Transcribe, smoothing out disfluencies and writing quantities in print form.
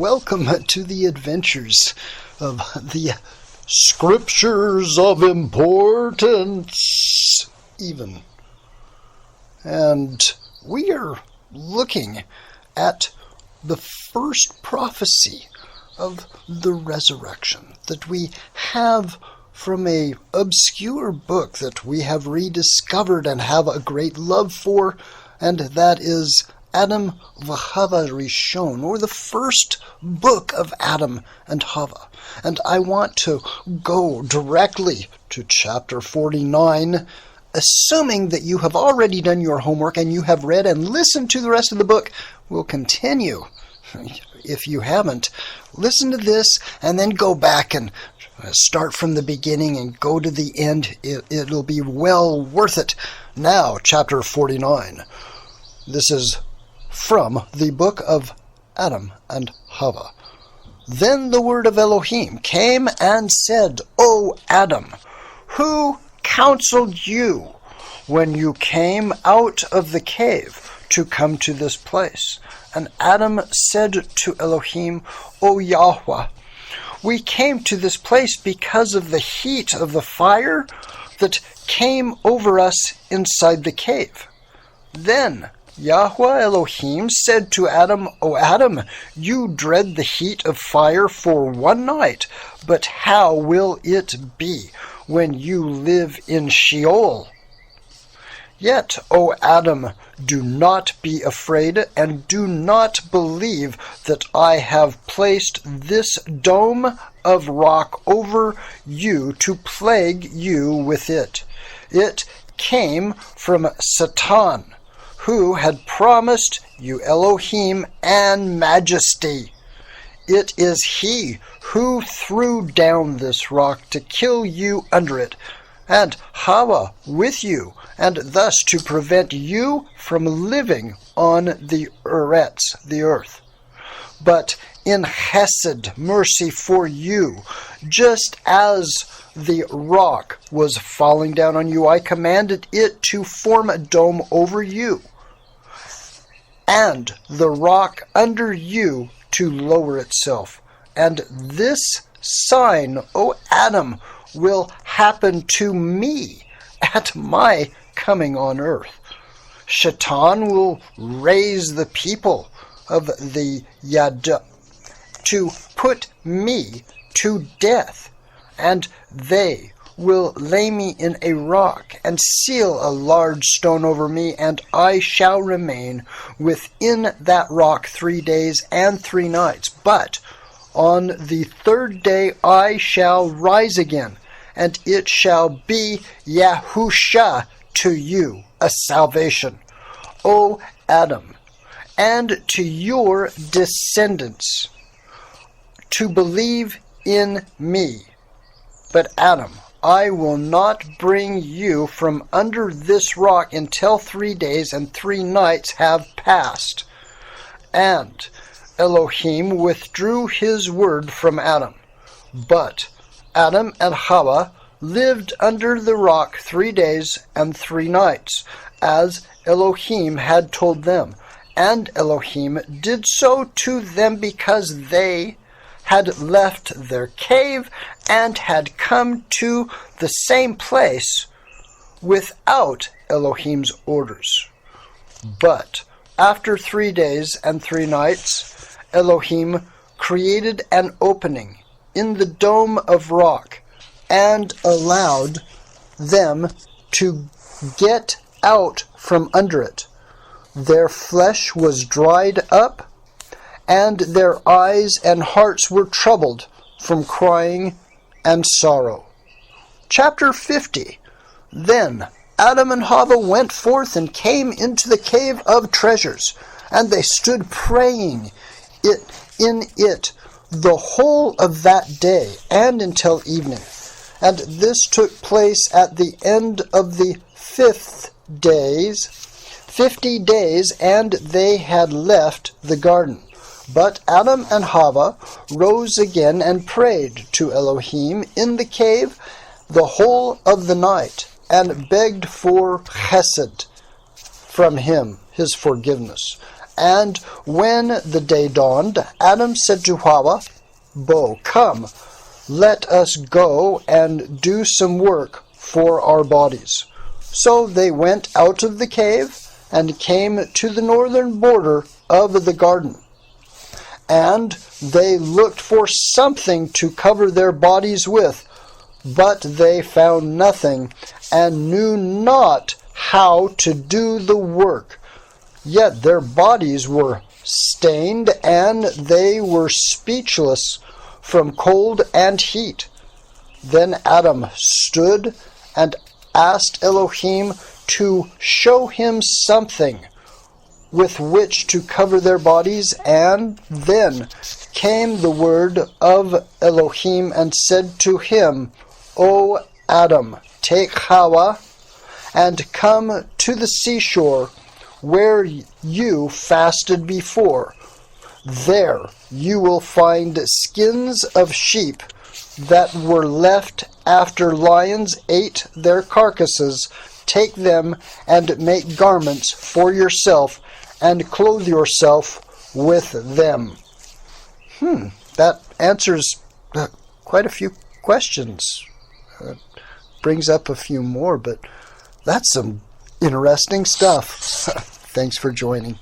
welcome to the adventures of the Scriptures of Importance, even. And we are looking at the first prophecy of the resurrection that we have from a obscure book that we have rediscovered and have a great love for, and that is Adam and Hava Reon, or the first book of Adam and Hava. And I want to go directly to chapter 49, assuming that you have already done your homework and you have read and listened to the rest of the book. We'll continue. If you haven't, listen to this and then go back and start from the beginning and go to the end. It'll be well worth it. Now, chapter 49. This is from the book of Adam and Hava. Then the word of Elohim came and said, O Adam, who counseled you when you came out of the cave to come to this place? And Adam said to Elohim, O Yahweh, we came to this place because of the heat of the fire that came over us inside the cave. Then Yahweh Elohim said to Adam, O Adam, you dread the heat of fire for one night, but how will it be when you live in Sheol? Yet, O Adam, do not be afraid, and do not believe that I have placed this dome of rock over you to plague you with it. It came from Satan, who had promised you Elohim and Majesty. It is he who threw down this rock to kill you under it, and Hawa with you, and thus to prevent you from living on the etts, the earth. But in hassid, mercy for you, just as the rock was falling down on you, I commanded it to form a dome over you, and the rock under you to lower itself. And this sign, O Adam, will happen to me at my coming on earth. Shatan will raise the people of the Yahweh to put me to death, and they will lay me in a rock and seal a large stone over me, and I shall remain within that rock 3 days and 3 nights. But on the third day I shall rise again, and it shall be Yahusha to you, a salvation, O Adam, and to your descendants, to believe in me. But Adam, I will not bring you from under this rock until 3 days and 3 nights have passed. And Elohim withdrew his word from Adam. But Adam and Hava lived under the rock 3 days and 3 nights, as Elohim had told them. And Elohim did so to them because they had left their cave and had come to the same place without Elohim's orders. But after 3 days and 3 nights, Elohim created an opening in the dome of rock and allowed them to get out from under it. Their flesh was dried up, and their eyes and hearts were troubled from crying and sorrow. Chapter 50. Then Adam and Hava went forth and came into the cave of treasures, and they stood praying in it the whole of that day and until evening. And this took place at the end of the 50 days, and they had left the garden. But Adam and Hava rose again and prayed to Elohim in the cave the whole of the night, and begged for hassid from him, his forgiveness. And when the day dawned, Adam said to Hawa Bo, "Come, let us go and do some work for our bodies." So they went out of the cave and came to the northern border of the garden. And they looked for something to cover their bodies with, but they found nothing, and knew not how to do the work. Yet their bodies were stained, and they were speechless from cold and heat. Then Adam stood and asked Elohim to show him something with which to cover their bodies, and then came the word of Elohim and said to him, "O Adam, take Hawa and come to the seashore where you fasted before. There you will find skins of sheep that were left after lions ate their carcasses. Take them and make garments for yourself and clothe yourself with them." That answers quite a few questions. Brings up a few more, but that's some interesting stuff. Thanks for joining.